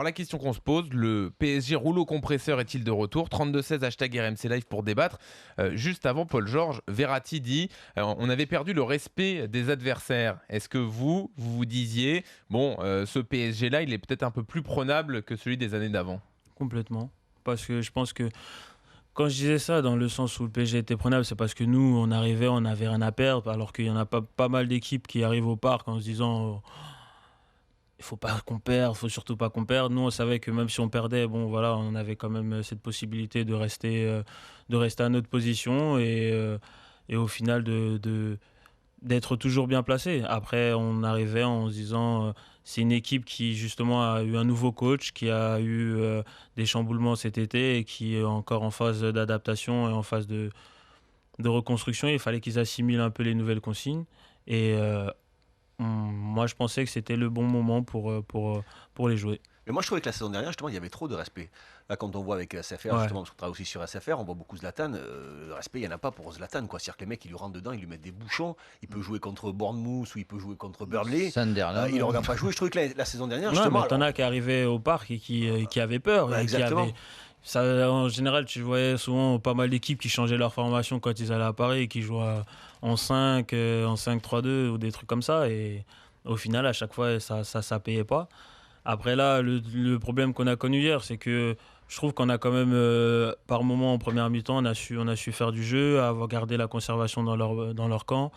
la question qu'on se pose, le PSG rouleau compresseur est-il de retour? 32-16 hashtag RMC Live pour débattre. Juste avant, Paul Georges, Verratti dit on avait perdu le respect des adversaires. Est-ce que vous vous disiez, bon, ce PSG-là, il est peut-être un peu plus prenable que celui des années d'avant? Complètement. Parce que je pense que quand je disais ça, dans le sens où le PSG était prenable, c'est parce que nous, on arrivait, on n'avait rien à perdre, alors qu'il y en a pas mal d'équipes qui arrivent au parc en se disant il faut pas qu'on perde, il faut surtout pas qu'on perde. Nous, on savait que même si on perdait, bon, voilà, on avait quand même cette possibilité de rester à notre position et au final d'être toujours bien placé. Après, on arrivait en se disant c'est une équipe qui justement a eu un nouveau coach, qui a eu des chamboulements cet été et qui est encore en phase d'adaptation et en phase de reconstruction. Il fallait qu'ils assimilent un peu les nouvelles consignes. Et moi, je pensais que c'était le bon moment pour les jouer. Mais moi, je trouvais que la saison dernière, justement, il y avait trop de respect. Là, quand on voit avec SFR, Ouais. justement, parce qu'on travaille aussi sur SFR, on voit beaucoup Zlatan. Le respect, il n'y en a pas pour Zlatan, quoi. C'est-à-dire que les mecs, ils lui rentrent dedans, ils lui mettent des bouchons. Il peut jouer contre Bournemouth ou il peut jouer contre Burnley. Sunderland. Il ne regarde pas jouer. Je trouvais que la saison dernière, Ouais, justement. mais t'en as qui arrivaient au parc et qui avaient peur. Ouais, Et qui exactement. avaient... Ça, en général, tu voyais souvent pas mal d'équipes qui changeaient leur formation quand ils allaient à Paris et qui jouaient en 5, en 5-3-2 ou des trucs comme ça. Et au final, à chaque fois, ça payait pas. Après là, le problème qu'on a connu hier, c'est que je trouve qu'on a quand même, par moment en première mi-temps, on a su faire du jeu, avoir gardé la conservation dans leur camp.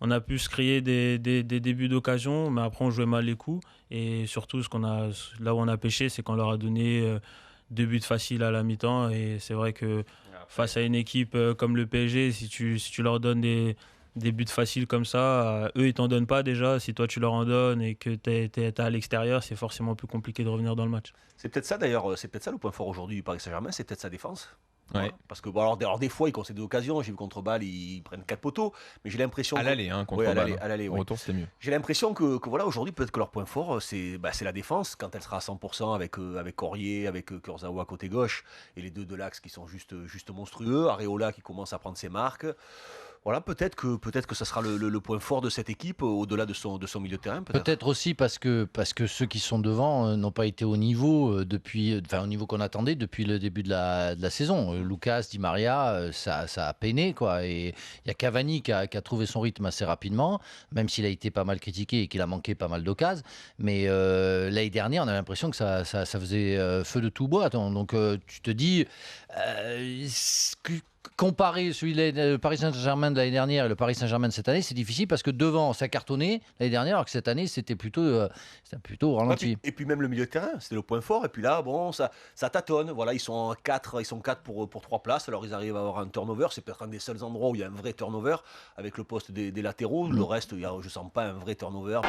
On a pu se créer des débuts d'occasion, mais après on jouait mal les coups. Et surtout, là où on a pêché, c'est qu'on leur a donné 2 buts faciles à la mi-temps. Et c'est vrai que face à une équipe comme le PSG, si tu leur donnes des buts faciles comme ça, eux ils t'en donnent pas déjà. Si toi tu leur en donnes et que t'es à l'extérieur, c'est forcément plus compliqué de revenir dans le match. C'est peut-être ça, d'ailleurs, c'est peut-être ça le point fort aujourd'hui du Paris Saint-Germain, c'est peut-être sa défense. Ouais. Voilà. Parce que, bon, alors des fois, ils concèdent des occasions. J'ai vu contre Bâle, ils prennent 4 poteaux. Mais j'ai l'impression. À l'aller, contre Ouais, Bâle. à l'aller, Au ouais. retour, c'était mieux. J'ai l'impression que voilà, aujourd'hui, peut-être que leur point fort, c'est la défense. Quand elle sera à 100% avec Corrier, avec Kurzawa côté gauche, et les deux de l'axe qui sont juste monstrueux. Areola qui commence à prendre ses marques. Voilà, peut-être que ça sera le point fort de cette équipe, au-delà de son milieu de terrain. Peut-être aussi parce que ceux qui sont devant n'ont pas été au niveau au niveau qu'on attendait depuis le début de la saison. Lucas, Di Maria, ça a peiné, quoi. Et il y a Cavani qui a trouvé son rythme assez rapidement, même s'il a été pas mal critiqué et qu'il a manqué pas mal d'occasions. Mais l'année dernière, on a l'impression que ça faisait feu de tout bois. Donc tu te dis, comparer le Paris Saint-Germain de l'année dernière et le Paris Saint-Germain de cette année, c'est difficile parce que devant, ça cartonnait l'année dernière, alors que cette année, c'était plutôt au ralenti. Et puis même le milieu de terrain, c'était le point fort. Et puis là, bon, ça tâtonne. Voilà, ils sont 4 pour 3 places. Alors ils arrivent à avoir un turnover. C'est peut-être un des seuls endroits où il y a un vrai turnover avec le poste des latéraux. Le reste, je ne sens pas un vrai turnover.